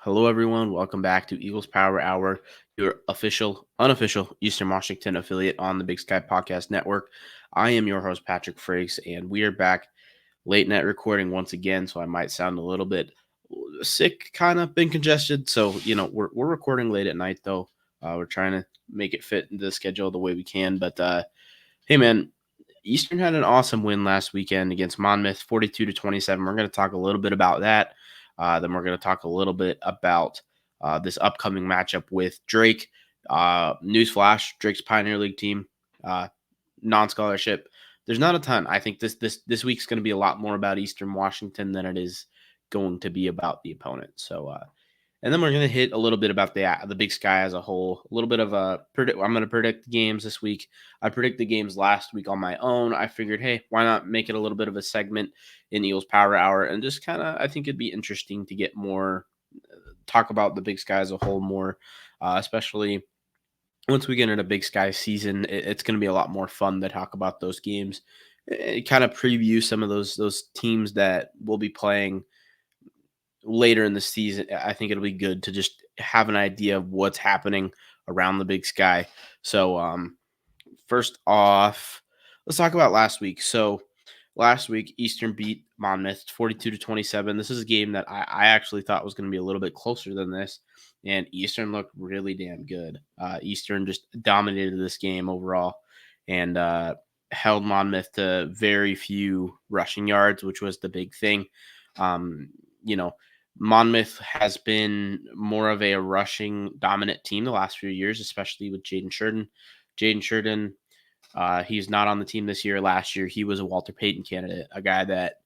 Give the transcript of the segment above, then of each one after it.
Hello, everyone. Welcome back to Eagles Power Hour, your unofficial Eastern Washington affiliate on the Big Sky Podcast Network. I am your host, Patrick Frakes, and we are back late night recording once again. So I might sound a little bit sick, kind of been congested. So, we're recording late at night, though. We're trying to make it fit into the schedule the way we can. But hey, man, Eastern had an awesome win last weekend against Monmouth, 42-27. We're going to talk a little bit about that. Then we're going to talk a little bit about this upcoming matchup with Drake. Newsflash: Drake's Pioneer League team, non-scholarship. There's not a ton. I think this week's going to be a lot more about Eastern Washington than it is going to be about the opponent. So and then we're going to hit a little bit about the Big Sky as a whole. A little bit of a predict. I'm going to predict the games this week. I predicted the games last week on my own. I figured, hey, why not make it a little bit of a segment in Eagles Power Hour and just kind of, I think it'd be interesting to get more talk about the Big Sky as a whole more, especially once we get into Big Sky season. It's going to be a lot more fun to talk about those games. Kind of preview some of those teams that we'll be playing later in the season. I think it'll be good to just have an idea of what's happening around the Big Sky. So, first off, let's talk about last week. So, last week Eastern beat Monmouth 42-27. This is a game that I actually thought was going to be a little bit closer than this, and Eastern looked really damn good. Eastern just dominated this game overall, and held Monmouth to very few rushing yards, which was the big thing. Um, you know, Monmouth has been more of a rushing dominant team the last few years, especially with Jaden Sheridan. Jaden Sheridan, he's not on the team this year. Last year, he was a Walter Payton candidate, a guy that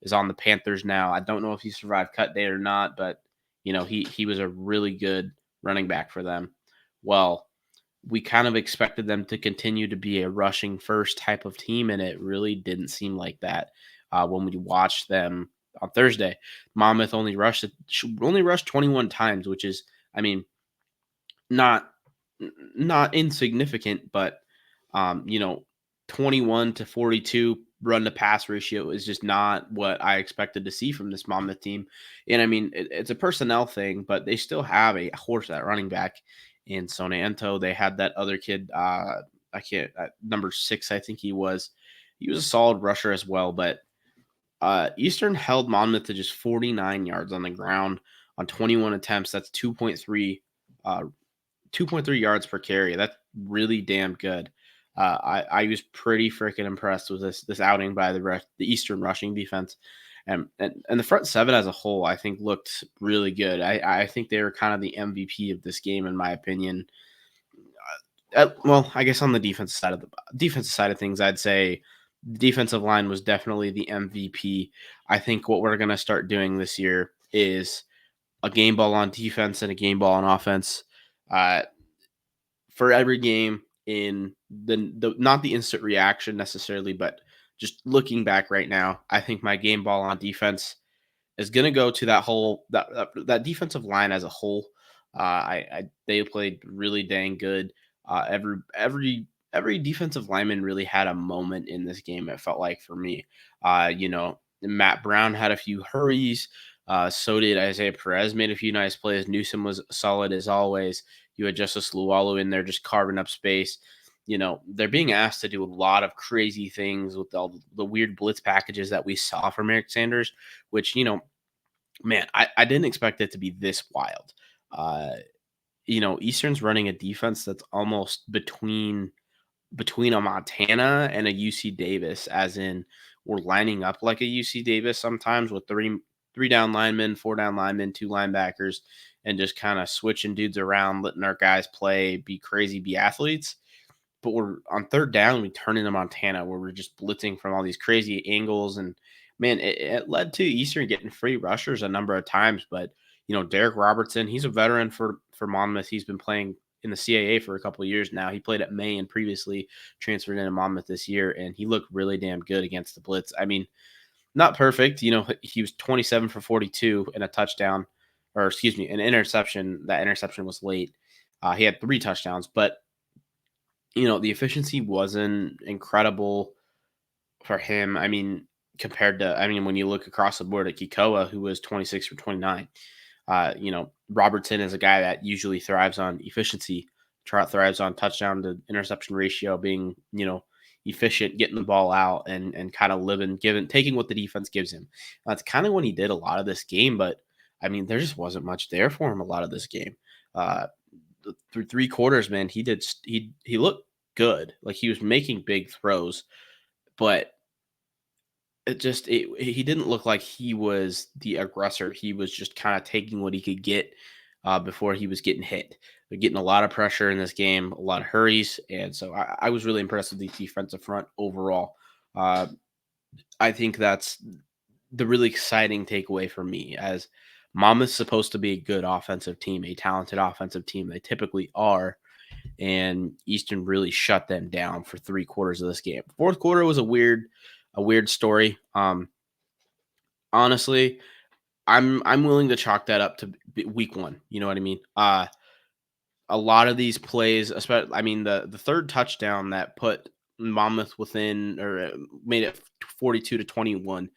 is on the Panthers now. I don't know if he survived cut day or not, but he was a really good running back for them. Well, we kind of expected them to continue to be a rushing first type of team, and it really didn't seem like that when we watched them on Thursday. Monmouth only rushed 21 times, which is, I mean, not not insignificant, but 21 to 42 run to pass ratio is just not what I expected to see from this Monmouth team. And I mean, it's a personnel thing, but they still have a horse at running back in Soneanto. They had that other kid, I can't, number 6, I think he was. He was a solid rusher as well, but Eastern held Monmouth to just 49 yards on the ground on 21 attempts. That's 2.3 yards per carry. That's really damn good. I was pretty freaking impressed with this outing by the Eastern rushing defense, and the front seven as a whole, I think, looked really good. I think they were kind of the MVP of this game in my opinion. Well, I guess on the defensive side of things, I'd say the defensive line was definitely the MVP. I think what we're gonna start doing this year is a game ball on defense and a game ball on offense. Uh, for every game in the not the instant reaction necessarily, but just looking back right now, I think my game ball on defense is going to go to that defensive line as a whole. They played really dang good. Every defensive lineman really had a moment in this game. It felt like for me, Matt Brown had a few hurries. So did Isaiah Perez. Made a few nice plays. Newsom was solid as always. You had Justice Luwalu in there just carving up space. They're being asked to do a lot of crazy things with all the weird blitz packages that we saw from Eric Sanders, which, man, I didn't expect it to be this wild. Eastern's running a defense that's almost between a Montana and a UC Davis, as in we're lining up like a UC Davis sometimes with three down linemen, 4 down linemen, 2 linebackers, and just kind of switching dudes around, letting our guys play, be crazy, be athletes. But we're on third down, we turn into Montana where we're just blitzing from all these crazy angles. And man, it led to Eastern getting free rushers a number of times. But, Derek Robertson, he's a veteran for Monmouth. He's been playing in the CAA for a couple of years now. He played at May and previously transferred into Monmouth this year, and he looked really damn good against the blitz. I mean, not perfect. He was 27 for 42 and a touchdown, or excuse me, an interception. That interception was late. He had 3 touchdowns, but the efficiency wasn't incredible for him. I mean, when you look across the board at Kikoa, who was 26 for 29, Robertson is a guy that usually thrives on efficiency, thrives on touchdown to interception ratio, being, efficient, getting the ball out and kind of taking what the defense gives him. That's kind of what he did a lot of this game, but I mean, there just wasn't much there for him a lot of this game. Uh, through 3 quarters, man, he looked good. Like he was making big throws, but he didn't look like he was the aggressor. He was just kind of taking what he could get before he was getting hit. They're getting a lot of pressure in this game, a lot of hurries, and so I was really impressed with the defensive front overall. Uh, I think that's the really exciting takeaway for me, as Monmouth's supposed to be a good offensive team, a talented offensive team. They typically are, and Eastern really shut them down for 3 quarters of this game. Fourth quarter was a weird story. Honestly, I'm willing to chalk that up to week one. You know what I mean? A lot of these plays, especially, I mean, the third touchdown that put Monmouth within, or made it 42-21.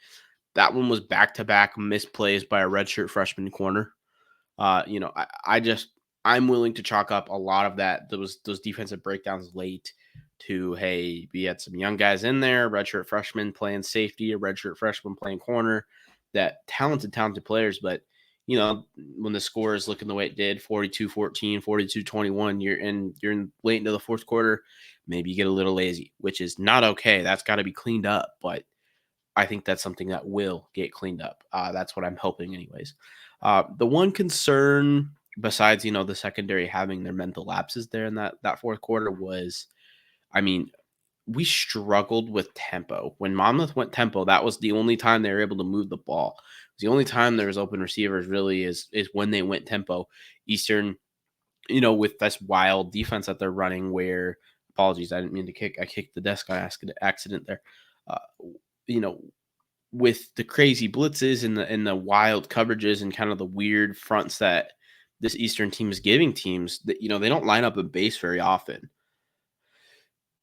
That one was back to back missed plays by a redshirt freshman corner. I'm willing to chalk up a lot of those defensive breakdowns late to, hey, we had some young guys in there, redshirt freshman playing safety, a redshirt freshman playing corner, that talented players. But when the score is looking the way it did, 42-14, 42-21, you're late into the fourth quarter, maybe you get a little lazy, which is not okay. That's got to be cleaned up. But I think that's something that will get cleaned up. That's what I'm hoping, anyways. The one concern, besides the secondary having their mental lapses there in that fourth quarter, was, I mean, we struggled with tempo. When Monmouth went tempo, that was the only time they were able to move the ball. It was the only time there was open receivers, really, is when they went tempo. Eastern, with this wild defense that they're running, where, apologies, I didn't mean to kick. I kicked the desk on accident there. Uh, you know, with the crazy blitzes and the wild coverages and kind of the weird fronts that this Eastern team is giving teams, that they don't line up in base very often.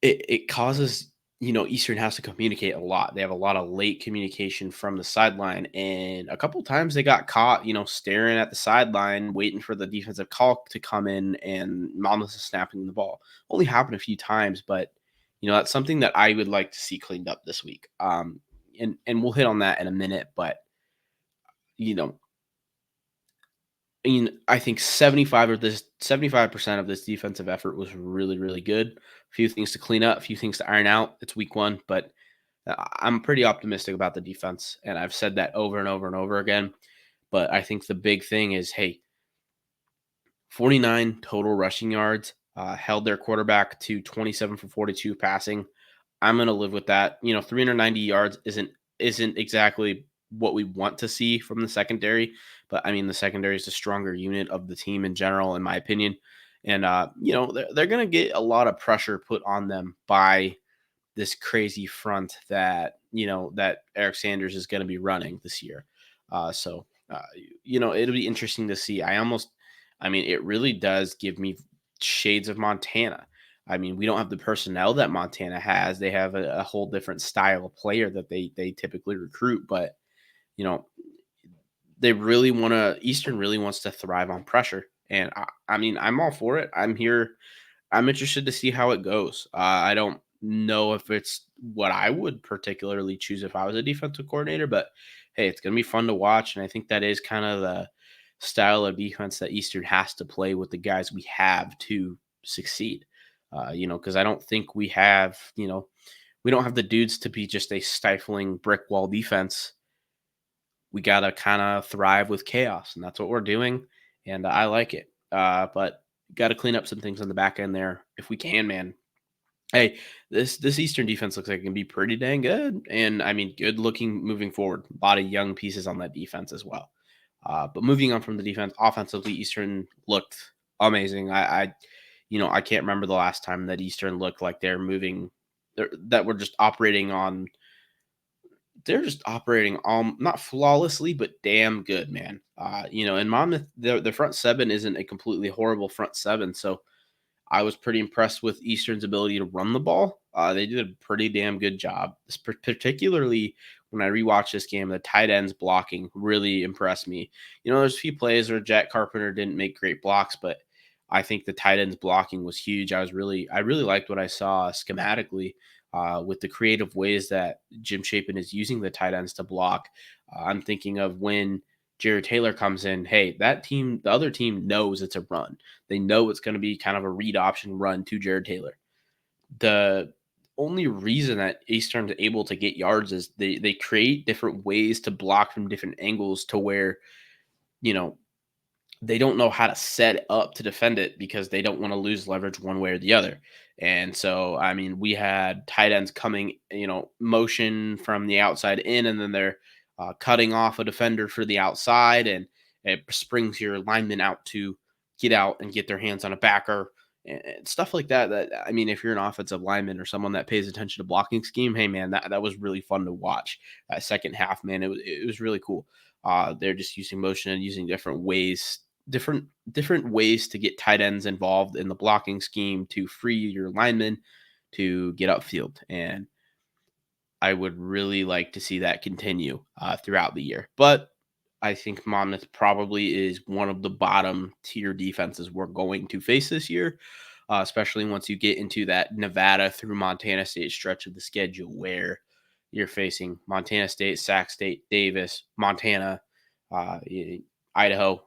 It causes, Eastern has to communicate a lot. They have a lot of late communication from the sideline, and a couple times they got caught, staring at the sideline, waiting for the defensive call to come in, and Monmouth is snapping the ball. Only happened a few times, but that's something that I would like to see cleaned up this week. And we'll hit on that in a minute, but you know, I think 75% of this defensive effort was really, really good. A few things to clean up, a few things to iron out. It's week one, but I'm pretty optimistic about the defense, and I've said that over and over and over again. But I think the big thing is, hey, 49 total rushing yards, held their quarterback to 27 for 42 passing. I'm going to live with that. 390 yards isn't exactly what we want to see from the secondary, but I mean, the secondary is the stronger unit of the team in general, in my opinion. And they're going to get a lot of pressure put on them by this crazy front that Eric Sanders is going to be running this year. It'll be interesting to see. It really does give me shades of Montana. I mean, we don't have the personnel that Montana has. They have a whole different style of player that they typically recruit, but you know, Eastern really wants to thrive on pressure. And I'm all for it. I'm here. I'm interested to see how it goes. I don't know if it's what I would particularly choose if I was a defensive coordinator, but hey, it's going to be fun to watch. And I think that is kind of the style of defense that Eastern has to play with the guys we have to succeed. Because I don't think we don't have the dudes to be just a stifling brick wall defense. We got to kind of thrive with chaos, and that's what we're doing. And I like it. But got to clean up some things on the back end there if we can, man. Hey, this Eastern defense looks like it can be pretty dang good, and I mean, good looking moving forward. A lot of young pieces on that defense as well. But moving on from the defense, offensively, Eastern looked amazing. I can't remember the last time that Eastern looked like that we're just operating on. They're just operating not flawlessly, but damn good, man. In Monmouth, the front seven isn't a completely horrible front seven, so I was pretty impressed with Eastern's ability to run the ball. They did a pretty damn good job, particularly when I rewatched this game, the tight ends blocking really impressed me. There's a few plays where Jack Carpenter didn't make great blocks, but I think the tight ends blocking was huge. I really liked what I saw schematically with the creative ways that Jim Chapin is using the tight ends to block. I'm thinking of when Jared Taylor comes in. Hey, that team, the other team knows it's a run. They know it's going to be kind of a read option run to Jared Taylor. The only reason that Eastern's able to get yards is they create different ways to block from different angles to where, you know, they don't know how to set up to defend it because they don't want to lose leverage one way or the other. And so, I mean, we had tight ends coming, motion from the outside in, and then they're cutting off a defender for the outside, and it springs your lineman out to get out and get their hands on a backer and stuff like that. That I mean, if you're an offensive lineman or someone that pays attention to blocking scheme, hey man, that was really fun to watch. That second half, man, it was really cool. They're just using motion and using different ways to get tight ends involved in the blocking scheme to free your linemen to get upfield. And I would really like to see that continue throughout the year. But I think Monmouth probably is one of the bottom tier defenses we're going to face this year, especially once you get into that Nevada through Montana State stretch of the schedule where you're facing Montana State, Sac State, Davis, Montana, uh, Idaho.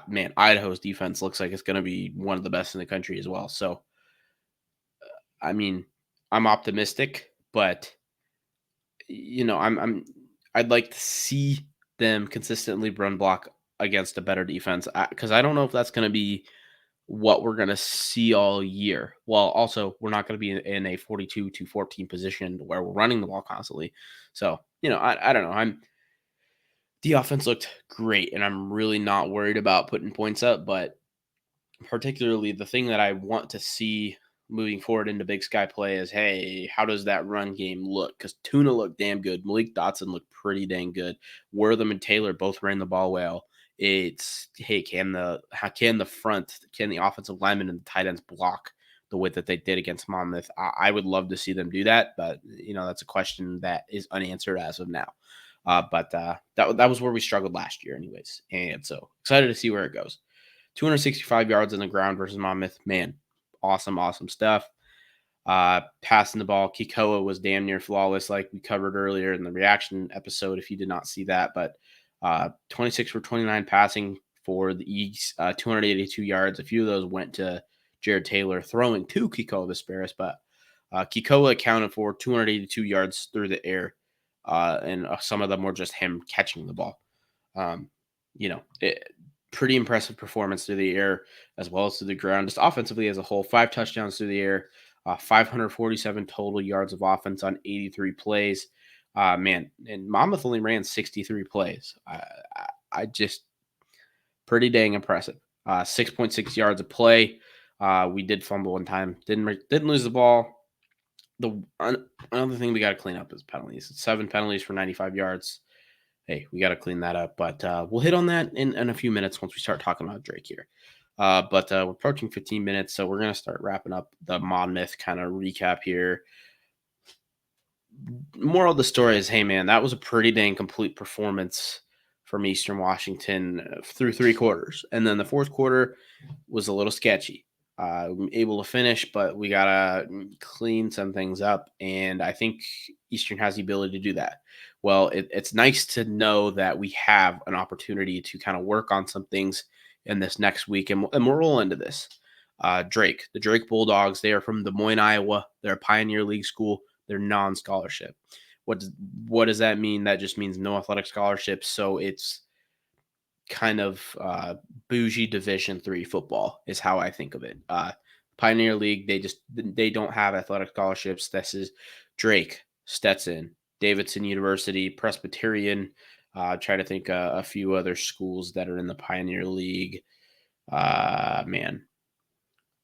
Man, Idaho's defense looks like it's going to be one of the best in the country as well. So, I mean, I'm optimistic, but I'd like to see them consistently run block against a better defense because I don't know if that's going to be what we're going to see all year. Well, also we're not going to be in a 42-14 position where we're running the ball constantly. So I don't know. The offense looked great, and I'm really not worried about putting points up, but particularly the thing that I want to see moving forward into Big Sky play is, hey, how does that run game look? Because Tuna looked damn good. Malik Dotson looked pretty dang good. Wortham and Taylor both ran the ball well. It's, hey, can the offensive linemen and the tight ends block the way that they did against Monmouth? I would love to see them do that, but that's a question that is unanswered as of now. That was where we struggled last year, anyways. And so excited to see where it goes. 265 yards on the ground versus Monmouth. Man, awesome stuff. Passing the ball, Kikoa was damn near flawless, like we covered earlier in the reaction episode. If you did not see that, but 26 for 29 passing for the East, 282 yards. A few of those went to Jared Taylor, throwing to Kikoa Vesperis, but Kikoa accounted for 282 yards through the air, and some of them were just him catching the ball. Pretty impressive performance through the air as well as through the ground, just offensively as a whole. 5 touchdowns through the air, 547 total yards of offense on 83 plays. Man, and Monmouth only ran 63 plays. I just pretty dang impressive. 6.6 yards of play. We did fumble one time. Didn't lose the ball. Another thing we got to clean up is penalties. 7 penalties for 95 yards. Hey, we got to clean that up. But we'll hit on that in a few minutes once we start talking about Drake here. But we're approaching 15 minutes, so we're going to start wrapping up the Monmouth kind of recap here. Moral of the story is, hey, man, that was a pretty dang complete performance from Eastern Washington through 3 quarters. And then the 4th quarter was a little sketchy. Able to finish, but we got to clean some things up. And I think Eastern has the ability to do that. Well, it's nice to know that we have an opportunity to kind of work on some things in this next week. And we'll roll into this. The Drake Bulldogs, they are from Des Moines, Iowa. They're a Pioneer League school. They're non-scholarship. What does that mean? That just means no athletic scholarships. So it's kind of bougie Division III football is how I think of it. Pioneer League, they don't have athletic scholarships. This is Drake, Stetson, Davidson University, Presbyterian. Try to think a few other schools that are in the Pioneer League.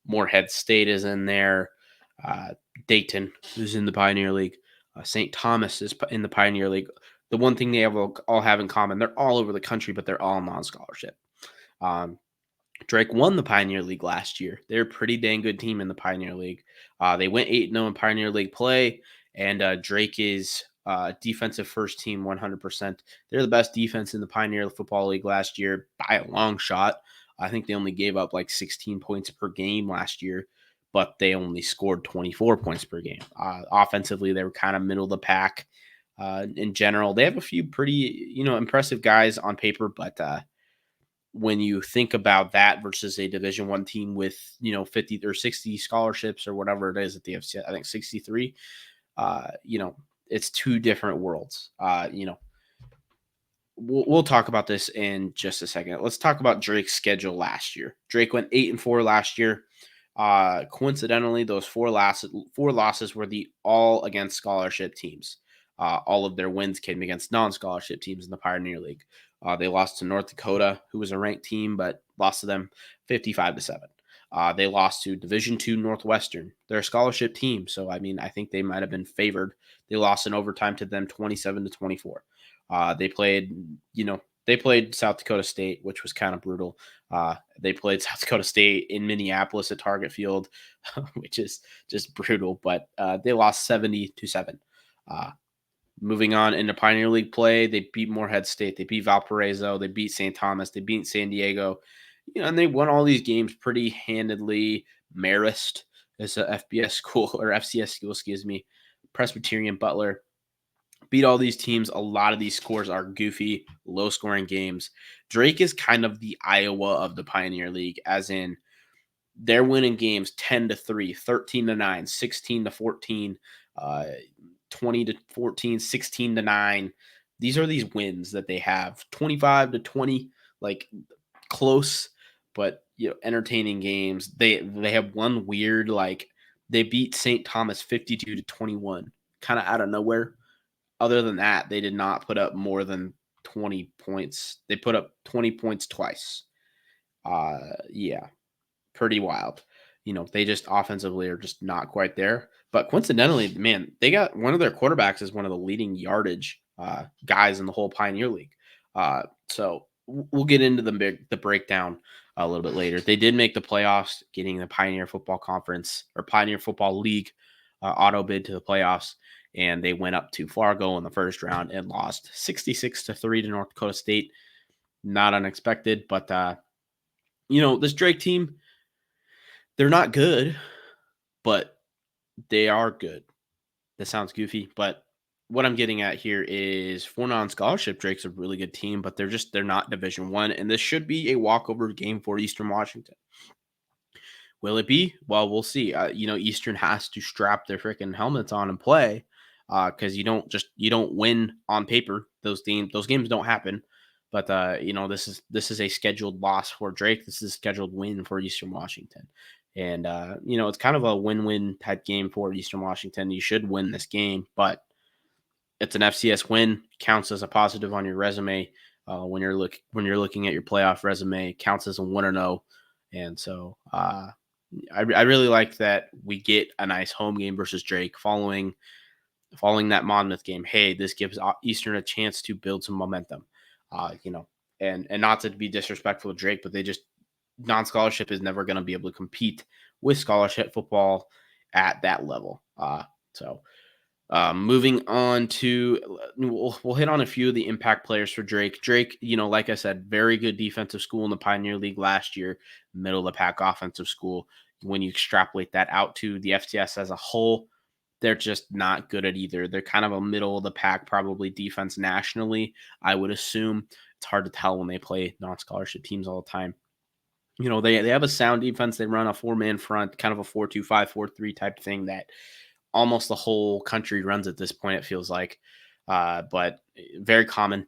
Morehead State is in there. Dayton, who's in the Pioneer League. St. Thomas is in the Pioneer League. The one thing they all have in common, they're all over the country, but they're all non-scholarship. Drake won the Pioneer League last year. They're a pretty dang good team in the Pioneer League. They went 8-0 in Pioneer League play, and Drake is defensive first team 100%. They're the best defense in the Pioneer Football League last year by a long shot. I think they only gave up like 16 points per game last year, but they only scored 24 points per game. Offensively, they were kind of middle of the pack. In general, they have a few pretty, impressive guys on paper, but when you think about that versus a Division One team with 50 or 60 scholarships or whatever it is at the FCS, I think 63. Uh, you know, it's two different worlds. We'll talk about this in just a second. Let's talk about Drake's schedule last year. Drake went 8-4 last year. Coincidentally, those four losses were the all against scholarship teams. All of their wins came against non-scholarship teams in the Pioneer League. They lost to North Dakota, who was a ranked team, but lost to them 55-7. They lost to Division II Northwestern. They're a scholarship team, so I think they might have been favored. They lost in overtime to them 27-24. They played South Dakota State, which was kind of brutal. They played South Dakota State in Minneapolis at Target Field, which is just brutal. But they lost 70-7. Moving on into Pioneer League play, they beat Morehead State, they beat Valparaiso, they beat St. Thomas, they beat San Diego. And they won all these games pretty handedly. Marist is a FBS school or FCS school, excuse me. Presbyterian Butler beat all these teams. A lot of these scores are goofy, low scoring games. Drake is kind of the Iowa of the Pioneer League, as in they're winning games 10-3, 13-9, 16-14, 20-14, 16-9. These are these wins that they have 25-20, like close, but entertaining games. They have one weird, like they beat St. Thomas 52-21, kind of out of nowhere. Other than that, they did not put up more than 20 points. They put up 20 points twice. Yeah, pretty wild. They just offensively are just not quite there. But coincidentally, man, they got one of their quarterbacks is one of the leading yardage guys in the whole Pioneer League. So we'll get into the breakdown a little bit later. They did make the playoffs, getting the Pioneer Football Conference or Pioneer Football League auto bid to the playoffs, and they went up to Fargo in the first round and lost 66-3 to North Dakota State. Not unexpected, but this Drake team, they're not good, but they are good. That sounds goofy, but what I'm getting at here is for non-scholarship, Drake's a really good team, but they're not Division One, and this should be a walkover game for Eastern Washington. Will it be? Well, we'll see. Eastern has to strap their freaking helmets on and play, because you don't win on paper. Those games don't happen. But this is a scheduled loss for Drake. This is a scheduled win for Eastern Washington, and it's kind of a win-win type game for Eastern Washington. You should win this game, but it's an FCS win, counts as a positive on your resume. When you're looking at your playoff resume, counts as a 1-0, and so I really like that we get a nice home game versus Drake following that Monmouth game. Hey, this gives Eastern a chance to build some momentum, and not to be disrespectful to Drake, but they just non-scholarship is never going to be able to compete with scholarship football at that level. Moving on to, we'll hit on a few of the impact players for Drake. Drake, like I said, very good defensive school in the Pioneer League last year, middle of the pack offensive school. When you extrapolate that out to the FCS as a whole, they're just not good at either. They're kind of a middle of the pack, probably defense nationally, I would assume. It's hard to tell when they play non-scholarship teams all the time. They have a sound defense. They run a 4-man front, kind of a 4-2-5, 4-3 type thing that almost the whole country runs at this point, it feels like. But very common,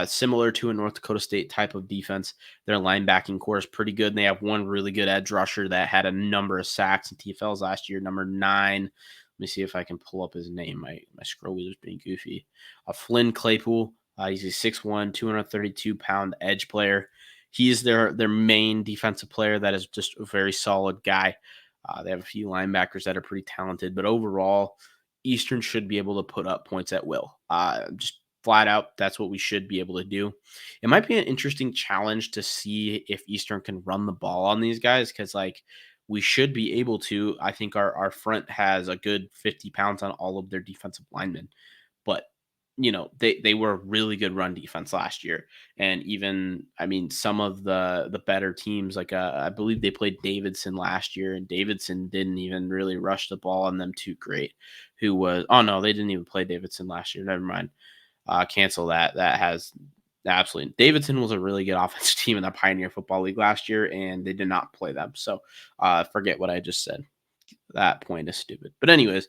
similar to a North Dakota State type of defense. Their linebacking core is pretty good. And they have one really good edge rusher that had a number of sacks and TFLs last year, number 9. Let me see if I can pull up his name. My scroll wheel is being goofy. Flynn Claypool. He's a 6'1", 232-pound edge player. He's their main defensive player that is just a very solid guy. They have a few linebackers that are pretty talented, but overall, Eastern should be able to put up points at will. Just flat out, that's what we should be able to do. It might be an interesting challenge to see if Eastern can run the ball on these guys, because we should be able to. I think our front has a good 50 pounds on all of their defensive linemen, but they were a really good run defense last year. And even, I mean, some of the better teams, like I believe they played Davidson last year, and Davidson didn't even really rush the ball on them too great. Who was Oh no, they didn't even play Davidson last year. Never mind. Cancel that. That has absolutely, Davidson was a really good offensive team in the Pioneer Football League last year, and they did not play them. So forget what I just said. That point is stupid. But anyways,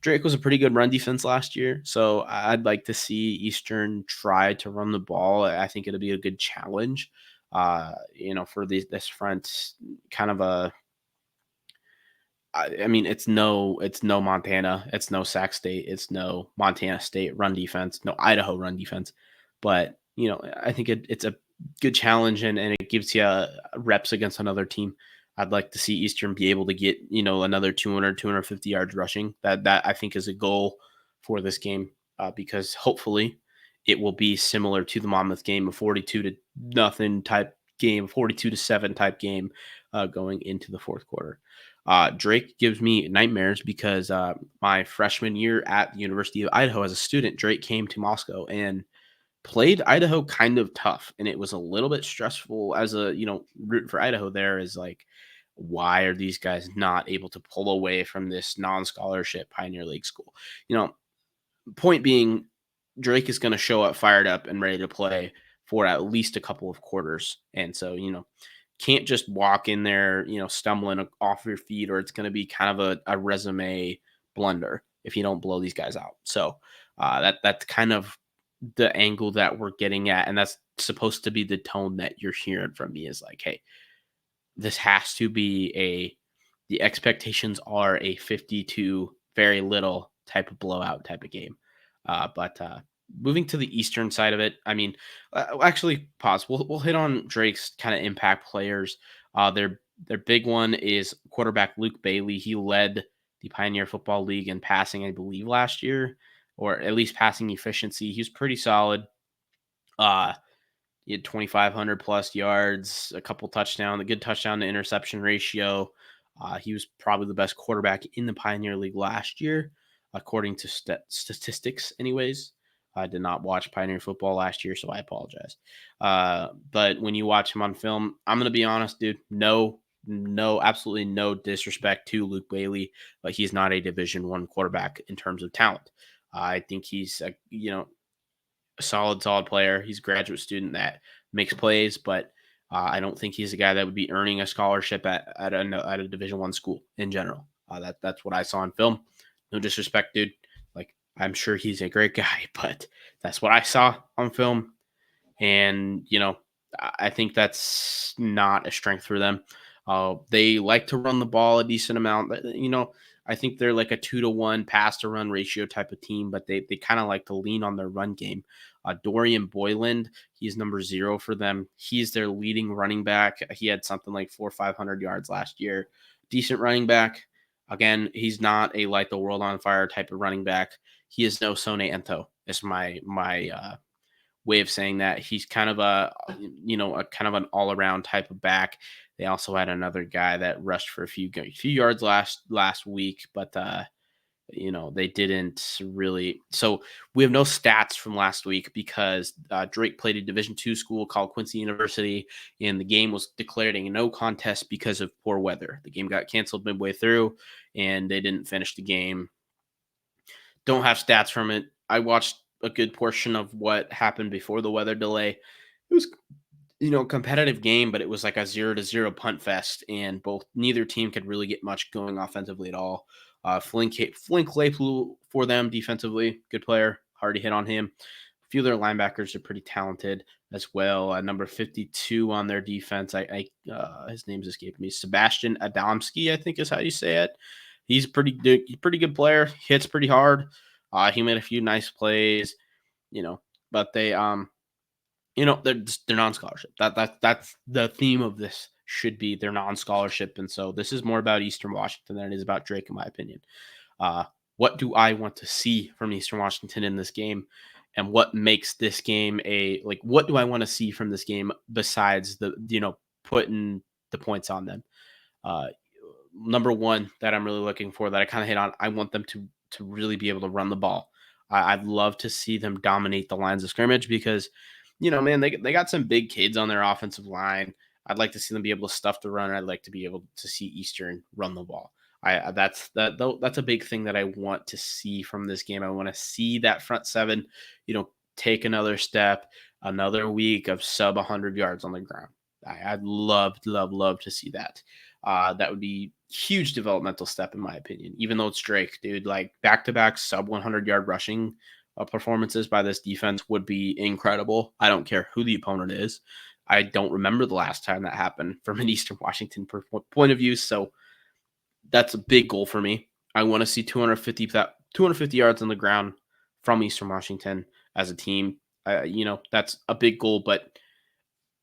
Drake was a pretty good run defense last year, so I'd like to see Eastern try to run the ball. I think it'll be a good challenge, for this front. Kind of a, I mean, it's no Montana, it's no Sac State, it's no Montana State run defense, no Idaho run defense, but I think it's a good challenge, and it gives you reps against another team. I'd like to see Eastern be able to get another 200, 250 yards rushing. That I think is a goal for this game, because hopefully it will be similar to the Monmouth game, a 42-0 type game, 42-7 type game, going into the fourth quarter. Drake gives me nightmares because my freshman year at the University of Idaho as a student, Drake came to Moscow and played Idaho kind of tough. And it was a little bit stressful as a, root for Idaho there, is like, why are these guys not able to pull away from this non scholarship Pioneer League school? Point being, Drake is going to show up fired up and ready to play for at least a couple of quarters. And so, can't just walk in there, stumbling off your feet, or it's going to be kind of a resume blunder if you don't blow these guys out. So that's kind of the angle that we're getting at. And that's supposed to be the tone that you're hearing from me, is like, hey, this has to be the expectations are a 52 very little type of blowout type of game. But moving to the Eastern side of it, I mean, actually, pause. We'll hit on Drake's kind of impact players. Their big one is quarterback Luke Bailey. He led the Pioneer Football League in passing, I believe, last year, or at least passing efficiency. He was pretty solid. Uh, he had 2,500 plus yards, a couple touchdowns, a good touchdown to interception ratio. He was probably the best quarterback in the Pioneer League last year, according to statistics, anyways. I did not watch Pioneer football last year, so I apologize. But when you watch him on film, I'm going to be honest, dude, no, absolutely no disrespect to Luke Bailey, but he's not a Division I quarterback in terms of talent. I think he's a solid player. He's a graduate student that makes plays, but I don't think he's a guy that would be earning a scholarship at a Division I school in general. That's what I saw on film. No disrespect, dude. Like, I'm sure he's a great guy, but that's what I saw on film. And I think that's not a strength for them. They like to run the ball a decent amount. I think they're like a 2-to-1 pass to run ratio type of team, but they kind of like to lean on their run game. Dorian Boyland, he's number 0 for them. He's their leading running back. He had something like 400 or 500 yards last year. Decent running back. Again, he's not a light the world on fire type of running back. He is no Sone Ento. Is my way of saying that. He's kind of a kind of an all around type of back. They also had another guy that rushed for a few yards last week, but they didn't really. So we have no stats from last week because Drake played a Division II school called Quincy University, and the game was declared a no contest because of poor weather. The game got canceled midway through, and they didn't finish the game. Don't have stats from it. I watched a good portion of what happened before the weather delay. It was, competitive game, but it was like a 0-0 punt fest, and neither team could really get much going offensively at all. Flynn Claypool for them defensively, good player. Hard to hit on him. A few of their linebackers are pretty talented as well. Number 52 on their defense, his name's escaping me. Sebastian Adamski, I think is how you say it. He's pretty good player. Hits pretty hard. He made a few nice plays, but they're non-scholarship. That's the theme of this should be their non-scholarship, and so this is more about Eastern Washington than it is about Drake, in my opinion. What do I want to see from Eastern Washington in this game, and what makes this game what do I want to see from this game besides putting the points on them? Number one that I'm really looking for, that I kind of hit on, I want them to really be able to run the ball. I'd love to see them dominate the lines of scrimmage because, man, they got some big kids on their offensive line. I'd like to see them be able to stuff the run. I'd like to be able to see Eastern run the ball. That's a big thing that I want to see from this game. I want to see that front seven, take another step, another week of sub 100 yards on the ground. I'd love to see that. That would be huge developmental step in my opinion. Even though it's Drake, dude, like back-to-back sub 100-yard rushing performances by this defense would be incredible. I don't care who the opponent is. I don't remember the last time that happened from an Eastern Washington point of view. So that's a big goal for me. I want to see 250 yards on the ground from Eastern Washington as a team. That's a big goal, but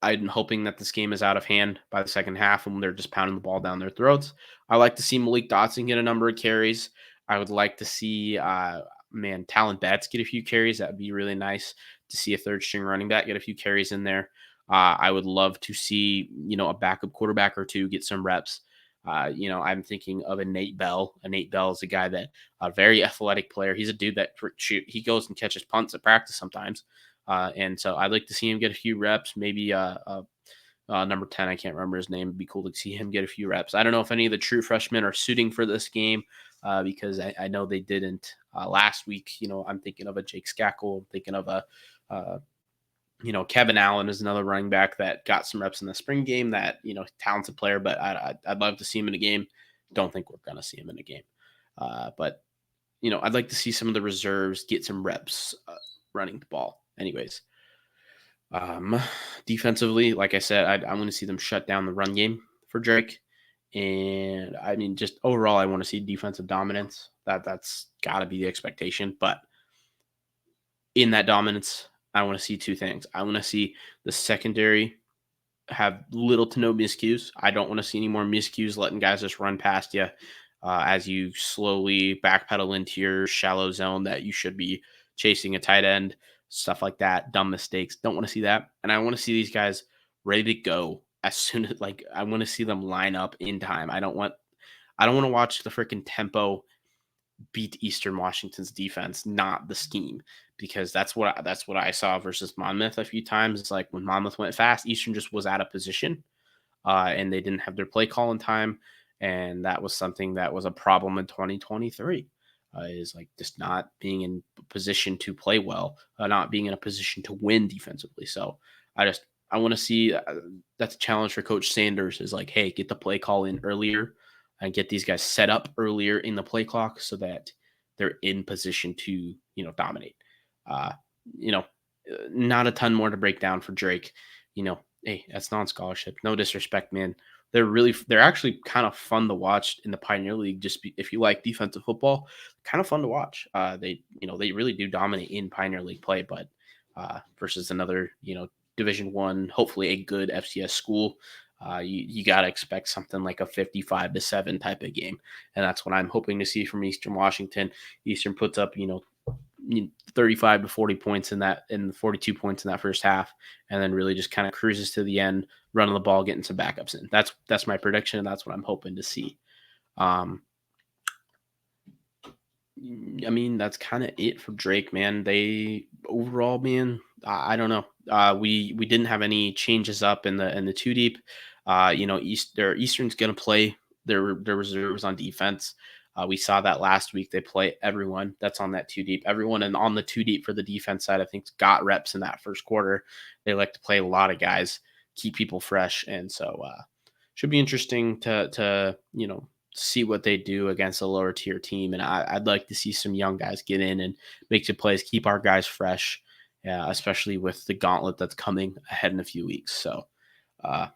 I'm hoping that this game is out of hand by the second half when they're just pounding the ball down their throats. I like to see Malik Dotson get a number of carries. I would like to see, Talon Betts get a few carries. That would be really nice to see a third string running back get a few carries in there. I would love to see, a backup quarterback or two get some reps. I'm thinking of a Nate Bell. A Nate Bell is a guy that a very athletic player. He's a dude that he goes and catches punts at practice sometimes. And so I'd like to see him get a few reps. Maybe number 10, I can't remember his name. It'd be cool to see him get a few reps. I don't know if any of the true freshmen are suiting for this game because I know they didn't last week. I'm thinking of a Jake Skackle. I'm thinking of a Kevin Allen is another running back that got some reps in the spring game that, talented player, but I'd love to see him in a game. Don't think we're going to see him in a game. But I'd like to see some of the reserves get some reps running the ball. Anyways, defensively, like I said, I'm going to see them shut down the run game for Drake. And I mean, just overall, I want to see defensive dominance. That's got to be the expectation. But in that dominance, I want to see two things. I want to see the secondary have little to no miscues. I don't want to see any more miscues letting guys just run past you as you slowly backpedal into your shallow zone that you should be chasing a tight end, stuff like that, dumb mistakes. Don't want to see that. And I want to see these guys ready to go as soon as I want to see them line up in time. I don't want to watch the freaking tempo beat Eastern Washington's defense, not the scheme, because that's what I saw versus Monmouth a few times. It's like when Monmouth went fast, Eastern just was out of position, and they didn't have their play call in time, and that was something that was a problem in 2023. Is like just not being in position to play well, not being in a position to win defensively. So I want to see that's a challenge for Coach Sanders. Is like, hey, get the play call in earlier and get these guys set up earlier in the play clock so that they're in position to, dominate. Uh, you know, not a ton more to break down for Drake. Hey, that's non-scholarship. No disrespect, man. They're actually kind of fun to watch in the Pioneer League. If you like defensive football, kind of fun to watch. They really do dominate in Pioneer League play, but versus another, Division One, hopefully a good FCS school, you got to expect something like a 55-7 type of game. And that's what I'm hoping to see from Eastern Washington. Eastern puts up, 35 to 40 points and 42 points in that first half, and then really just kind of cruises to the end, running the ball, getting some backups in. That's my prediction, and that's what I'm hoping to see. I mean, that's kind of it for Drake, man. They overall, man, I don't know. We didn't have any changes up in the two deep. Eastern's gonna play their reserves on defense. We saw that last week. They play everyone that's on that two deep. Everyone and on the two deep for the defense side, I think, got reps in that first quarter. They like to play a lot of guys, keep people fresh, and so should be interesting to see what they do against a lower tier team. And I'd like to see some young guys get in and make some plays, keep our guys fresh, especially with the gauntlet that's coming ahead in a few weeks. So I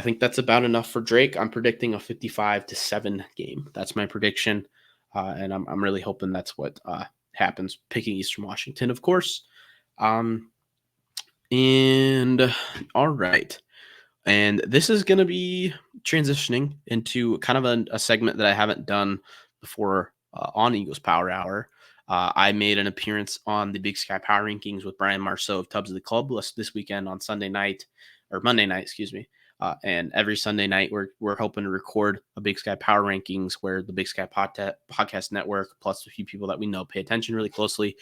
think that's about enough for Drake. I'm predicting a 55-7 game. That's my prediction. And I'm really hoping that's what happens, picking Eastern Washington, of course. And all right. And this is going to be transitioning into kind of a segment that I haven't done before on Eagles Power Hour. I made an appearance on the Big Sky Power Rankings with Brian Marceau of Tubbs of the Club this weekend on Monday night, excuse me. And every Sunday night, we're hoping to record a Big Sky Power Rankings, where the Big Sky Podcast Network, plus a few people that we know pay attention really closely,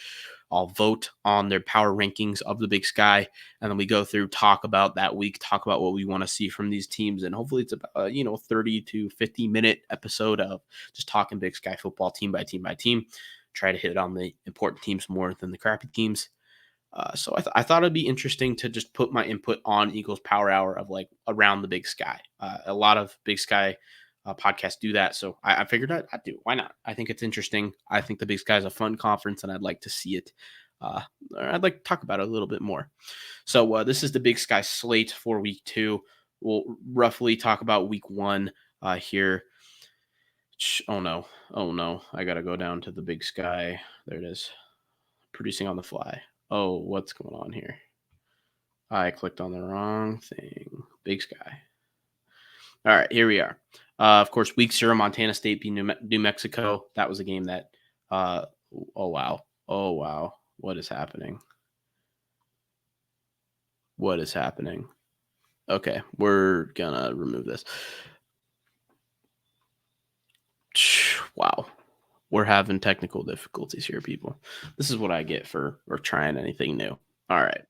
all vote on their power rankings of the Big Sky, and then we go through, talk about that week, talk about what we want to see from these teams, and hopefully it's about 30 to 50-minute episode of just talking Big Sky football team by team by team. Try to hit on the important teams more than the crappy teams. So I thought it'd be interesting to just put my input on Eagles Power Hour of like around the Big Sky. A lot of Big Sky podcasts do that, so I figured I'd do it. Why not? I think it's interesting. I think the Big Sky is a fun conference, and I'd like to see it. Or I'd like to talk about it a little bit more. So this is the Big Sky slate for week 2. We'll roughly talk about week 1 here. Oh no! I gotta go down to the Big Sky. There it is. Producing on the fly. Oh, what's going on here? I clicked on the wrong thing. Big Sky. All right, here we are. Of course, week 0, Montana State beat New Mexico. That was a game that, oh, wow. Oh, wow. What is happening? What is happening? Okay, we're going to remove this. Wow. We're having technical difficulties here, people. This is what I get for trying anything new. All right.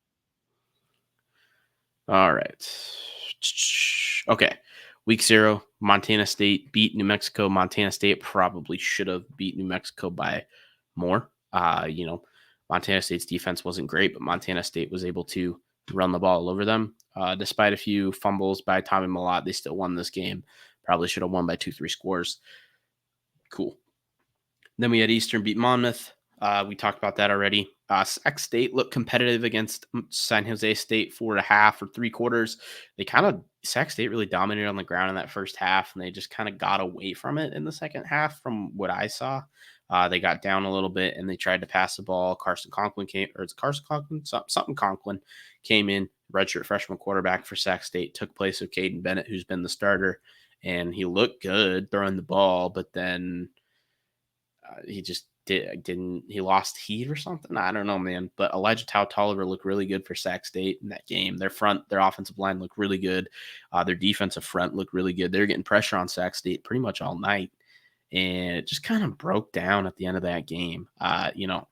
All right. Okay. Week 0, Montana State beat New Mexico. Montana State probably should have beat New Mexico by more. Montana State's defense wasn't great, but Montana State was able to run the ball all over them. Despite a few fumbles by Tommy Malott, they still won this game. Probably should have won by 2-3 scores. Cool. Then we had Eastern beat Monmouth. We talked about that already. Sac State looked competitive against San Jose State 4.5 or 3/4. Sac State really dominated on the ground in that first half, and they just kind of got away from it in the second half from what I saw. They got down a little bit, and they tried to pass the ball. Carson Conklin something Conklin came in, redshirt freshman quarterback for Sac State, took place of Caden Bennett, who's been the starter, and he looked good throwing the ball, but then he just didn't he lost heat or something? I don't know, man. But Elijah Tolliver looked really good for Sac State in that game. Their offensive line looked really good. Their defensive front looked really good. They're getting pressure on Sac State pretty much all night, and it just kind of broke down at the end of that game. I didn't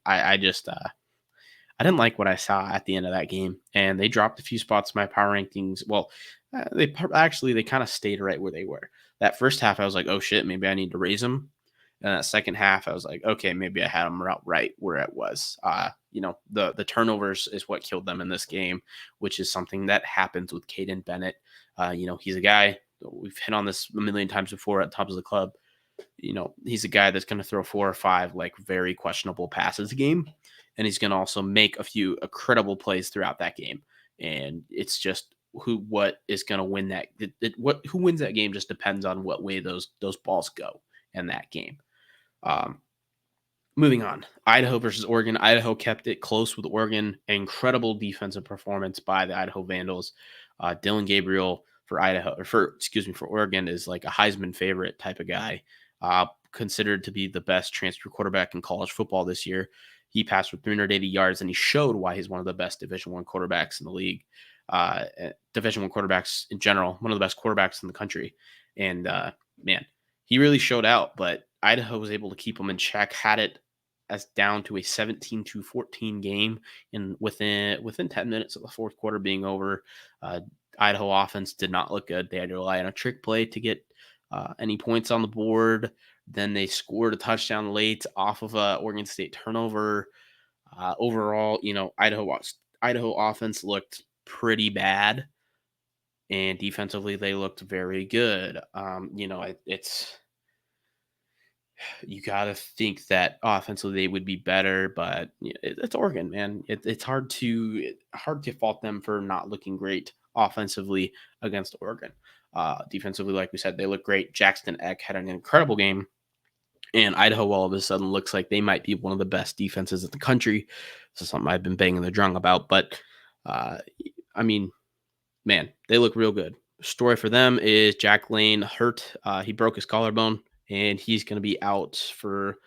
like what I saw at the end of that game, and they dropped a few spots in my power rankings. Well, they kind of stayed right where they were. That first half, I was like, oh shit, maybe I need to raise them. And that second half, I was like, okay, maybe I had them right where it was. The turnovers is what killed them in this game, which is something that happens with Caden Bennett. He's a guy, we've hit on this a million times before at Tops of the Club. He's a guy that's going to throw 4 or 5 like very questionable passes a game, and he's going to also make a few credible plays throughout that game. And it's just what is going to win that. Who wins that game just depends on what way those balls go in that game. Moving on, Idaho versus Oregon. Idaho kept it close with Oregon. Incredible defensive performance by the Idaho Vandals. Dylan Gabriel for Oregon is like a Heisman favorite type of guy. Considered to be the best transfer quarterback in college football this year. He passed for 380 yards, and he showed why he's one of the best Division I quarterbacks in the league. Division I quarterbacks in general, one of the best quarterbacks in the country. And man, he really showed out, but Idaho was able to keep him in check, had it as down to a 17-14 game within 10 minutes of the fourth quarter being over. Idaho offense did not look good. They had to rely on a trick play to get any points on the board. Then they scored a touchdown late off of a Oregon State turnover. Overall, Idaho offense looked pretty bad, and defensively they looked very good. It's you got to think that offensively they would be better, but it's Oregon, man. It's hard to fault them for not looking great offensively against Oregon. Defensively, like we said, they look great. Jackson Eck had an incredible game, and Idaho all of a sudden looks like they might be one of the best defenses in the country. This is something I've been banging the drum about, but man, they look real good. Story for them is Jack Lane hurt. He broke his collarbone, and he's going to be out for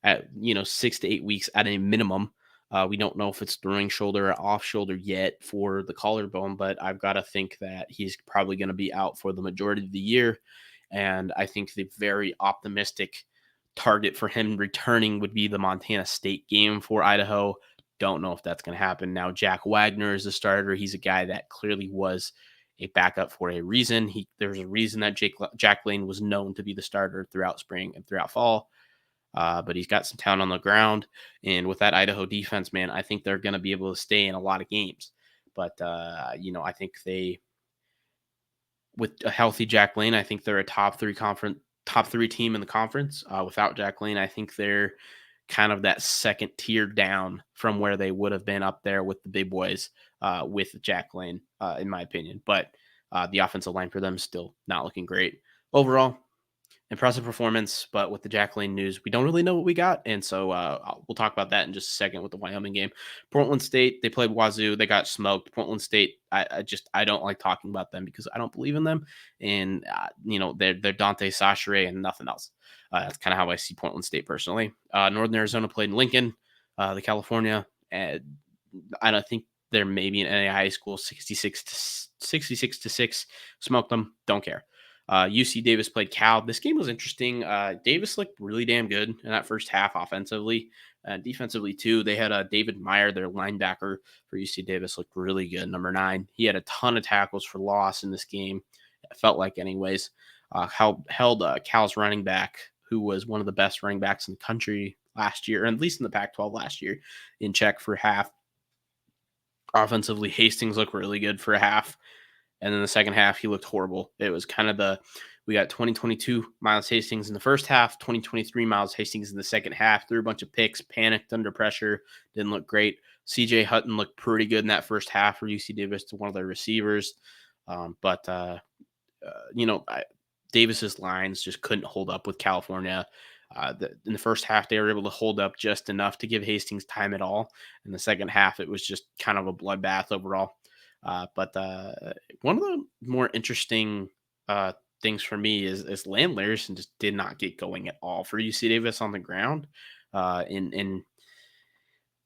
6 to 8 weeks at a minimum. We don't know if it's throwing shoulder or off shoulder yet for the collarbone, but I've got to think that he's probably going to be out for the majority of the year. And I think the very optimistic target for him returning would be the Montana State game for Idaho. Don't know if that's going to happen. Now, Jack Wagner is the starter. He's a guy that clearly was a backup for a reason. There's a reason that Jack Lane was known to be the starter throughout spring and throughout fall. But he's got some talent on the ground. And with that Idaho defense, man, I think they're going to be able to stay in a lot of games. But, I think with a healthy Jack Lane, I think they're a top three team in the conference. Without Jack Lane, I think they're kind of that second tier down from where they would have been up there with the big boys with Jack Lane, in my opinion. But the offensive line for them is still not looking great. Overall, impressive performance, but with the Jack Lane news, we don't really know what we got, and so we'll talk about that in just a second with the Wyoming game. Portland State, they played Wazoo, they got smoked. Portland State, I don't like talking about them because I don't believe in them, and they're Dante Sachere and nothing else. That's kind of how I see Portland State personally. Northern Arizona played in Lincoln, the California, and I don't think they're maybe an NAI high school 66 to 6, smoked them, don't care. UC Davis played Cal. This game was interesting. Davis looked really damn good in that first half offensively and defensively too. They had David Meyer, their linebacker for UC Davis, looked really good. Number 9, he had a ton of tackles for loss in this game. It felt like, anyways. Held Cal's running back, who was one of the best running backs in the country last year, or at least in the Pac-12 last year, in check for half. Offensively, Hastings looked really good for a half. And then the second half, he looked horrible. It was kind of we got 2022 Miles Hastings in the first half, 2023 Miles Hastings in the second half, threw a bunch of picks, panicked under pressure, didn't look great. CJ Hutton looked pretty good in that first half for UC Davis to one of their receivers. Davis's lines just couldn't hold up with California. In the first half, they were able to hold up just enough to give Hastings time at all. In the second half, it was just kind of a bloodbath overall. But one of the more interesting things for me is Lamb Larison just did not get going at all for UC Davis on the ground. And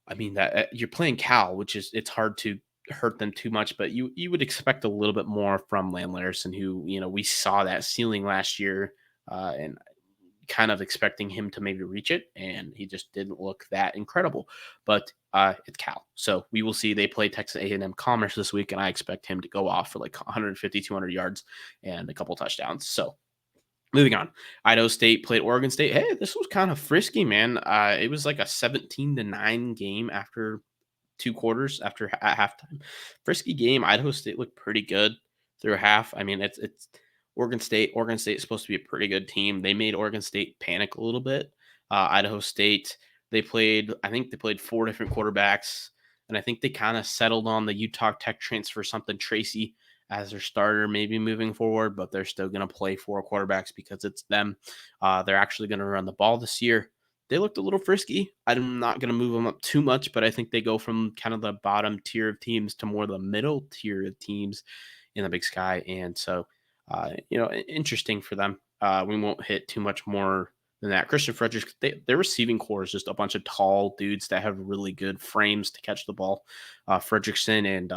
I mean that you're playing Cal, which is it's hard to hurt them too much, but you would expect a little bit more from Lamb Larison, who we saw that ceiling last year, and kind of expecting him to maybe reach it, and he just didn't look that incredible. But it's Cal, so we will see. They play Texas A&M Commerce this week, and I expect him to go off for like 150, 200 yards and a couple touchdowns. So moving on, Idaho State played Oregon State. Hey, this was kind of frisky, man. It was like a 17-9 game after 2 quarters at halftime. Frisky game. Idaho State looked pretty good through a half. I mean, it's Oregon State. Oregon State is supposed to be a pretty good team. They made Oregon State panic a little bit. Idaho State, I think they played 4 different quarterbacks, and I think they kind of settled on the Utah Tech transfer, something Tracy, as their starter, maybe moving forward, but they're still going to play 4 quarterbacks because it's them. They're actually going to run the ball this year. They looked a little frisky. I'm not going to move them up too much, but I think they go from kind of the bottom tier of teams to more the middle tier of teams in the Big Sky. And so, interesting for them. We won't hit too much more than that. Christian Fredericks, their receiving core is just a bunch of tall dudes that have really good frames to catch the ball. Fredrickson and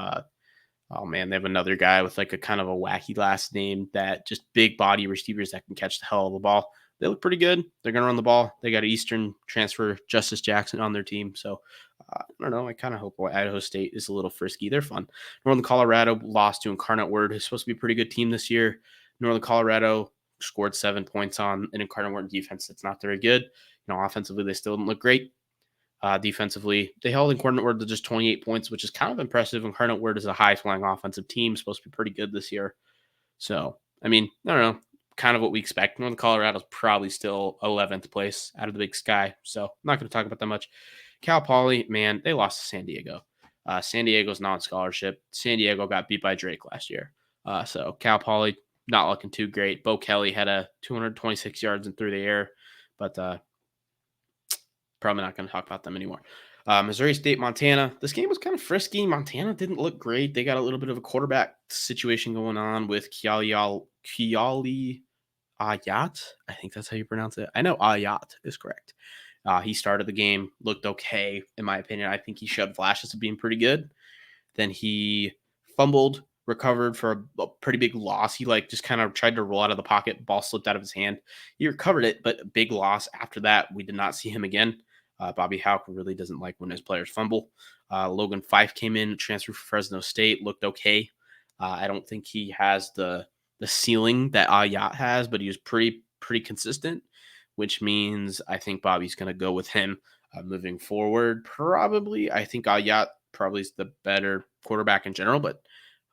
oh man, they have another guy with like a kind of a wacky last name that just big body receivers that can catch the hell of the ball. They look pretty good. They're going to run the ball. They got an Eastern transfer, Justice Jackson, on their team. So I don't know. I kind of hope Idaho State is a little frisky. They're fun. Northern Colorado lost to Incarnate Word, who's supposed to be a pretty good team this year. Northern Colorado scored 7 points on an Incarnate Word defense that's not very good. Offensively, they still didn't look great. Defensively, they held Incarnate Word to just 28 points, which is kind of impressive. Incarnate Word is a high-flying offensive team, supposed to be pretty good this year. So, I mean, I don't know, kind of what we expect. Northern Colorado's probably still 11th place out of the Big Sky, so I'm not going to talk about that much. Cal Poly, man, they lost to San Diego. San Diego's non-scholarship. San Diego got beat by Drake last year. So Cal Poly, not looking too great. Bo Kelly had a 226 yards and through the air, but probably not going to talk about them anymore. Missouri State, Montana. This game was kind of frisky. Montana didn't look great. They got a little bit of a quarterback situation going on with Kiali Ayat. I think that's how you pronounce it. I know Ayat is correct. He started the game, looked okay, in my opinion. I think he showed flashes of being pretty good. Then he fumbled, recovered for a pretty big loss. He like just kind of tried to roll out of the pocket, ball slipped out of his hand. He recovered it, but a big loss after that. We did not see him again. Bobby Houck really doesn't like when his players fumble. Logan Fife came in, transferred from Fresno State, looked okay. I don't think he has the ceiling that Ayat has, but he was pretty consistent, which means I think Bobby's going to go with him moving forward. Probably, I think Ayat probably is the better quarterback in general, but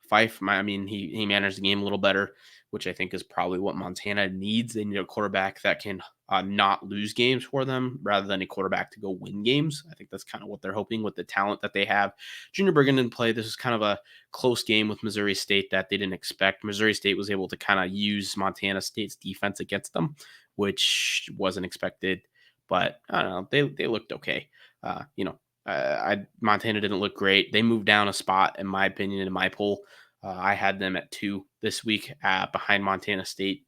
Fife, I mean, he managed the game a little better, which I think is probably what Montana needs. They need a quarterback that can not lose games for them rather than a quarterback to go win games. I think that's kind of what they're hoping with the talent that they have. Junior Bergen didn't play. This is kind of a close game with Missouri State that they didn't expect. Missouri State was able to kind of use Montana State's defense against them, which wasn't expected. But I don't know. They looked okay. Montana didn't look great. They moved down a spot, in my opinion, in my poll. I had them at 2 this week behind Montana State,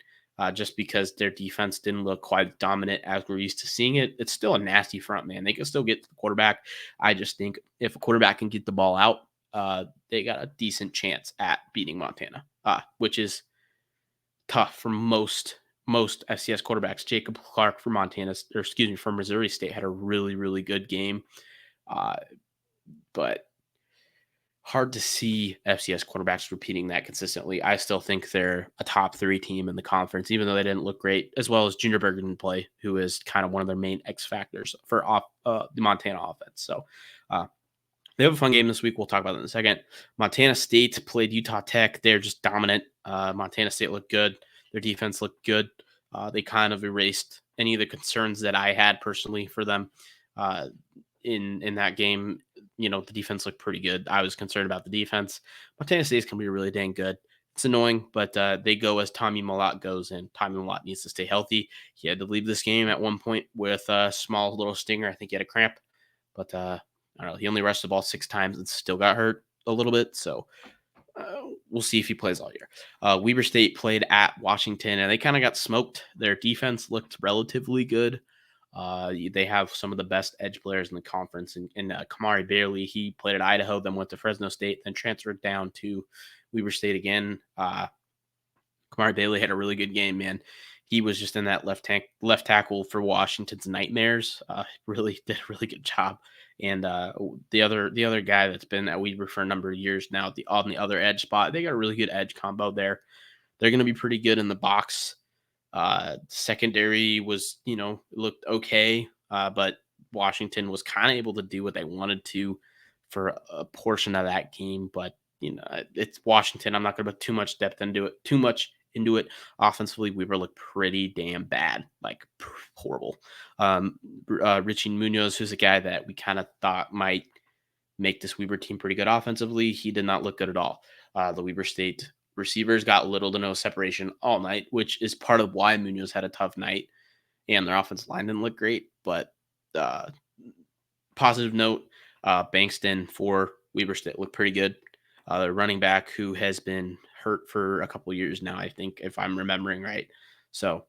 just because their defense didn't look quite dominant as we're used to seeing it. It's still a nasty front, man. They can still get to the quarterback. I just think if a quarterback can get the ball out, they got a decent chance at beating Montana, which is tough for most FCS quarterbacks. Jacob Clark for from Missouri State had a really good game. Uh, but hard to see FCS quarterbacks repeating that consistently. I still think they're a top 3 team in the conference, even though they didn't look great, as well as Junior Bergen play, who is kind of one of their main X factors for the Montana offense. So they have a fun game this week. We'll talk about that in a second. Montana State played Utah Tech. They're just dominant. Montana State looked good. Their defense looked good. They kind of erased any of the concerns that I had personally for them in that game. The defense looked pretty good. I was concerned about the defense. Montana State's going to be really dang good. It's annoying, but they go as Tommy Mellott goes, and Tommy Mellott needs to stay healthy. He had to leave this game at one point with a small little stinger. I think he had a cramp, but I don't know. He only rushed the ball 6 times and still got hurt a little bit. So we'll see if he plays all year. Weber State played at Washington, and they kind of got smoked. Their defense looked relatively good. They have some of the best edge players in the conference. And Kamari Bailey, he played at Idaho, then went to Fresno State, then transferred down to Weber State again. Kamari Bailey had a really good game, man. He was just in that left tackle for Washington's nightmares. Really did a really good job. And the other guy that's been at Weber for a number of years now, on the other edge spot, they got a really good edge combo there. They're going to be pretty good in the box. Secondary was, looked okay, but Washington was kind of able to do what they wanted to for a portion of that game. But it's Washington. I'm not going to put too much depth into it. Offensively, Weaver looked pretty damn bad, like horrible. Richie Munoz, who's a guy that we kind of thought might make this Weber team pretty good offensively, he did not look good at all. The Weber State receivers got little to no separation all night, which is part of why Munoz had a tough night, and their offensive line didn't look great. But positive note, Bankston for Weber State looked pretty good. The running back who has been hurt for a couple of years now, I think, if I'm remembering right. So,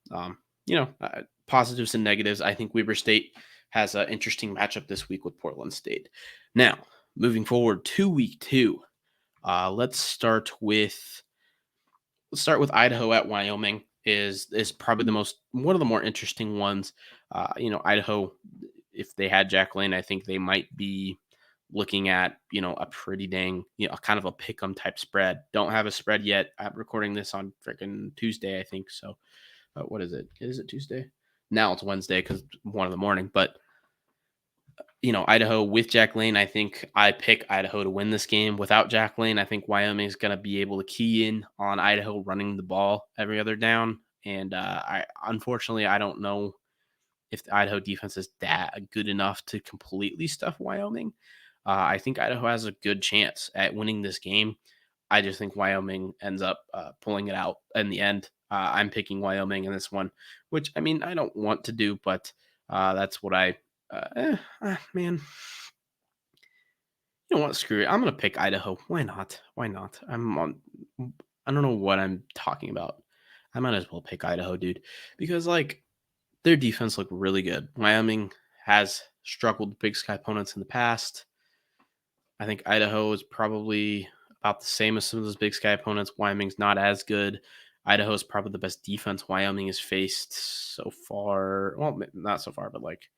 positives and negatives. I think Weber State has an interesting matchup this week with Portland State. Now, moving forward to week 2, let's start with Idaho at Wyoming. Is probably one of the more interesting ones. Idaho, if they had Jack Lane, I think they might be looking at a pretty dang kind of a pick'em type spread. Don't have a spread yet. I'm recording this on freaking Tuesday, I think. So what is it? Is it Tuesday? Now it's Wednesday because 1 in the morning. But Idaho with Jack Lane, I think I pick Idaho to win this game. Without Jack Lane, I think Wyoming is going to be able to key in on Idaho running the ball every other down. And unfortunately, I don't know if the Idaho defense is that good enough to completely stuff Wyoming. I think Idaho has a good chance at winning this game. I just think Wyoming ends up pulling it out in the end. I'm picking Wyoming in this one, which, I mean, I don't want to do, but that's what man. You know what? Screw it. I'm going to pick Idaho. Why not? I don't know what I'm talking about. I might as well pick Idaho, dude, because, their defense looked really good. Wyoming has struggled with Big Sky opponents in the past. I think Idaho is probably about the same as some of those Big Sky opponents. Wyoming's not as good. Idaho is probably the best defense Wyoming has faced so far. Well, not so far, but like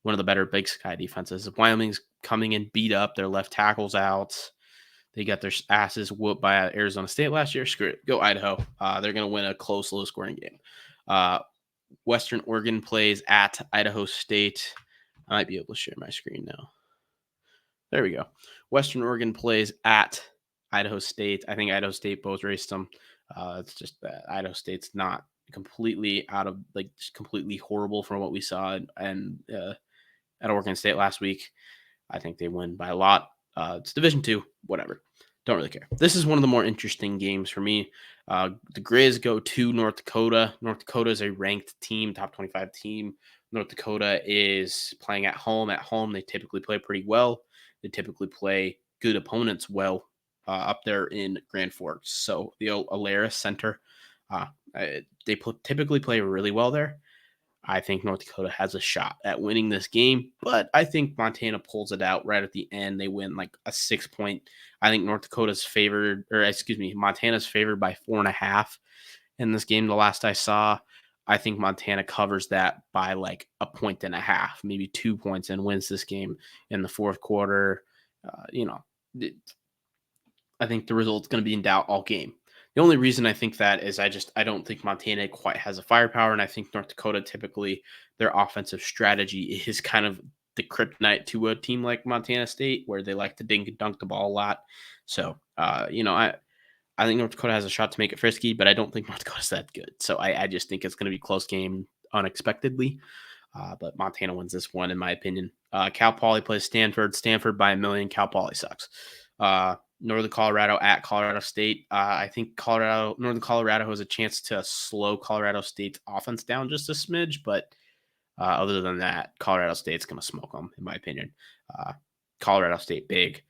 one of the better Big Sky defenses. If Wyoming's coming in beat up, their left tackles out. They got their asses whooped by Arizona State last year. Screw it. Go Idaho. They're going to win a close, low scoring game. Uh, Western Oregon plays at Idaho State. I might be able to share my screen now. There we go. Western Oregon plays at Idaho State. I think Idaho State both raced them. It's just that Idaho State's not completely out of like just completely horrible from what we saw and at Oregon State last week. I think they win by a lot. It's Division II, whatever. Don't really care. This is one of the more interesting games for me. The Grizz go to North Dakota. North Dakota is a ranked team, top 25 team. North Dakota is playing at home. At home, they typically play pretty well. They typically play good opponents well up there in Grand Forks. So the Alaris Center, they typically play really well there. I think North Dakota has a shot at winning this game, but I think Montana pulls it out right at the end. They win like a 6 point. I think North Dakota's favored, or excuse me, Montana's favored by 4.5 in this game. The last I saw, I think Montana covers that by like a 1.5, maybe 2 points, and wins this game in the fourth quarter. I think the result's going to be in doubt all game. The only reason I think that is I don't think Montana quite has a firepower, and I think North Dakota typically their offensive strategy is kind of the kryptonite to a team like Montana State, where they like to dink and dunk the ball a lot. So, I think North Dakota has a shot to make it frisky, but I don't think North Dakota's that good. So I just think it's going to be a close game unexpectedly. But Montana wins this one, in my opinion. Cal Poly plays Stanford. Stanford by 1,000,000. Cal Poly sucks. Northern Colorado at Colorado State. I think Northern Colorado has a chance to slow Colorado State's offense down just a smidge, but other than that, Colorado State's going to smoke them, in my opinion. Colorado State big.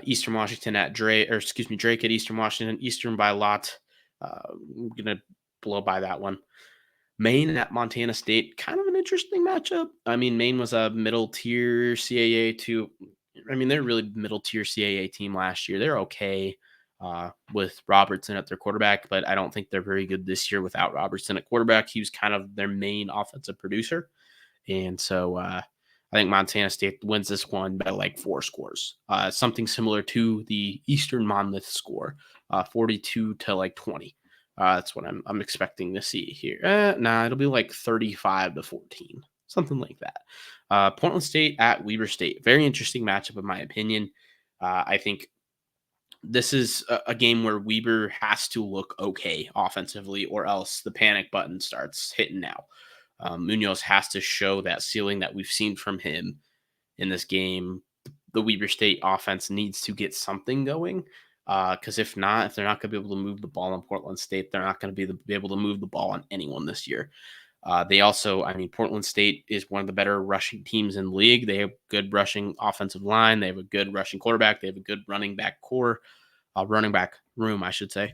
Eastern Washington at Drake at Eastern Washington. Eastern by a lot. I'm going to blow by that one. Maine at Montana State, kind of an interesting matchup. I mean, Maine was a middle tier CAA too. I mean, they're really middle tier CAA team last year. They're okay with Robertson at their quarterback, but I don't think they're very good this year without Robertson at quarterback. He was kind of their main offensive producer. And so I think Montana State wins this one by like 4 scores. Something similar to the Eastern Monmouth score, 42 to like 20. That's what I'm expecting to see here. It'll be like 35 to 14, something like that. Portland State at Weber State. Very interesting matchup, in my opinion. I think this is a game where Weber has to look okay offensively, or else the panic button starts hitting now. Munoz has to show that ceiling that we've seen from him in this game. The Weber State offense needs to get something going. Because if they're not going to be able to move the ball in Portland State, they're not going to be able to move the ball on anyone this year. Portland State is one of the better rushing teams in the league. They have good rushing offensive line. They have a good rushing quarterback. They have a good running back running back room, I should say.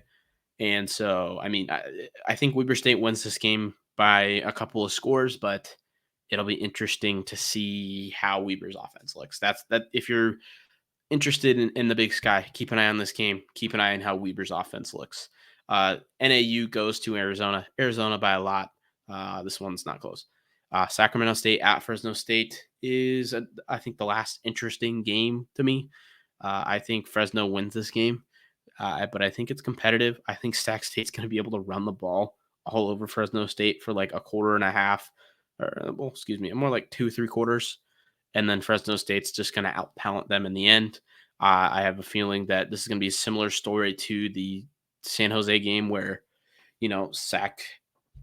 And so, I think Weber State wins this game by a couple of scores, but it'll be interesting to see how Weber's offense looks. That if you're interested in the Big Sky, keep an eye on this game. Keep an eye on how Weber's offense looks. NAU goes to Arizona. Arizona by a lot. This one's not close. Sacramento State at Fresno State is, I think, the last interesting game to me. I think Fresno wins this game, but I think it's competitive. I think Sac State's going to be able to run the ball all over Fresno State for like a quarter and a half, more like 2-3 quarters. And then Fresno State's just going to out-talent them in the end. I have a feeling that this is going to be a similar story to the San Jose game where, Sac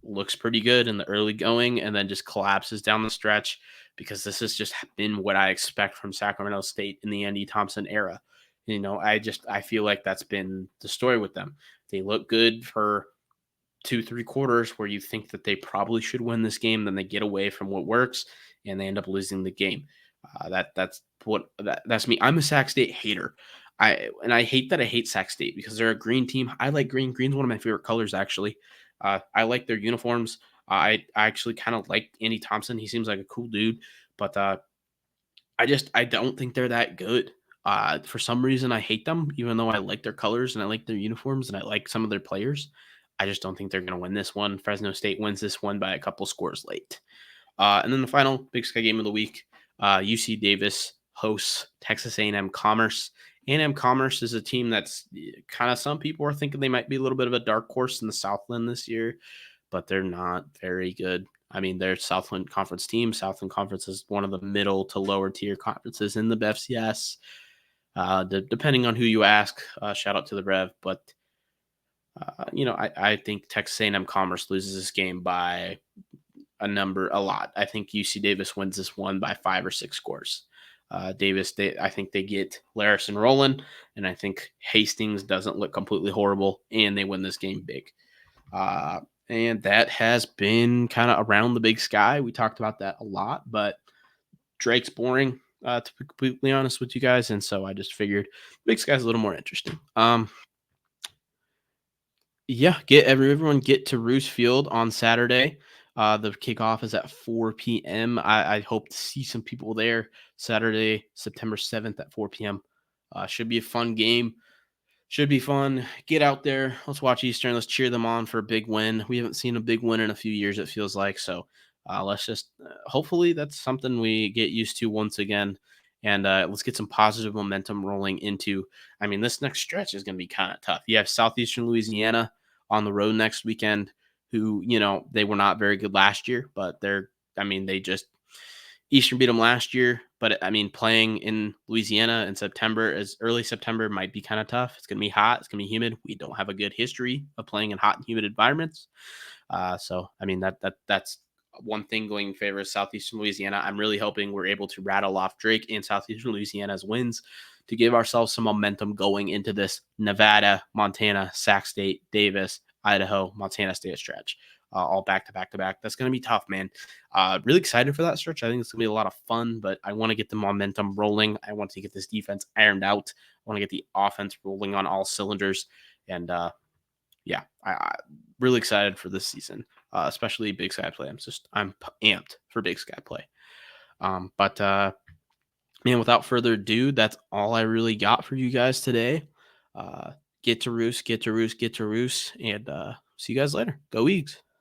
looks pretty good in the early going and then just collapses down the stretch, because this has just been what I expect from Sacramento State in the Andy Thompson era. I feel like that's been the story with them. They look good for 2-3 quarters where you think that they probably should win this game, then they get away from what works and they end up losing the game. That's me. I'm a Sac State hater. I hate that I hate Sac State because they're a green team. I like green. Green's one of my favorite colors, actually. I like their uniforms. I actually kind of like Andy Thompson. He seems like a cool dude, But I don't think they're that good. For some reason, I hate them, even though I like their colors and I like their uniforms and I like some of their players. I just don't think they're going to win this one. Fresno State wins this one by a couple scores late. And then the final Big Sky game of the week, UC Davis hosts Texas A&M Commerce. A&M Commerce is a team that's kind of, some people are thinking they might be a little bit of a dark horse in the Southland this year, but they're not very good. I mean, they're Southland Conference team. Southland Conference is one of the middle to lower tier conferences in the FCS. Depending on who you ask, shout out to the Rev, but I think Texas A&M Commerce loses this game by a lot. I think UC Davis wins this one by 5 or 6 scores. Davis, I think they get Larison rolling, and I think Hastings doesn't look completely horrible, and they win this game big. And that has been kind of around the Big Sky. We talked about that a lot, but Drake's boring, to be completely honest with you guys, and so I just figured Big Sky's a little more interesting. Yeah, everyone get to Roos Field on Saturday. The kickoff is at 4 p.m. I hope to see some people there Saturday, September 7th at 4 p.m. Should be a fun game. Should be fun. Get out there. Let's watch Eastern. Let's cheer them on for a big win. We haven't seen a big win in a few years, it feels like. So let's just hopefully that's something we get used to once again. And let's get some positive momentum rolling into. I mean, this next stretch is going to be kind of tough. You have Southeastern Louisiana on the road next weekend, who, they were not very good last year, but they just Eastern beat them last year, but I mean, playing in Louisiana in September, as early September, might be kind of tough. It's going to be hot. It's going to be humid. We don't have a good history of playing in hot and humid environments. So, I mean, that's one thing going in favor of Southeastern Louisiana. I'm really hoping we're able to rattle off Drake and Southeastern Louisiana's wins to give ourselves some momentum going into this Nevada, Montana, Sac State, Davis, Idaho, Montana State stretch. All back to back to back. That's going to be tough, man. Really excited for that stretch. I think it's going to be a lot of fun, but I want to get the momentum rolling. I want to get this defense ironed out. I want to get the offense rolling on all cylinders. And I'm really excited for this season, especially Big Sky play. I'm amped for Big Sky play. But man, without further ado, that's all I really got for you guys today. Get to Roos, and see you guys later. Go Eags.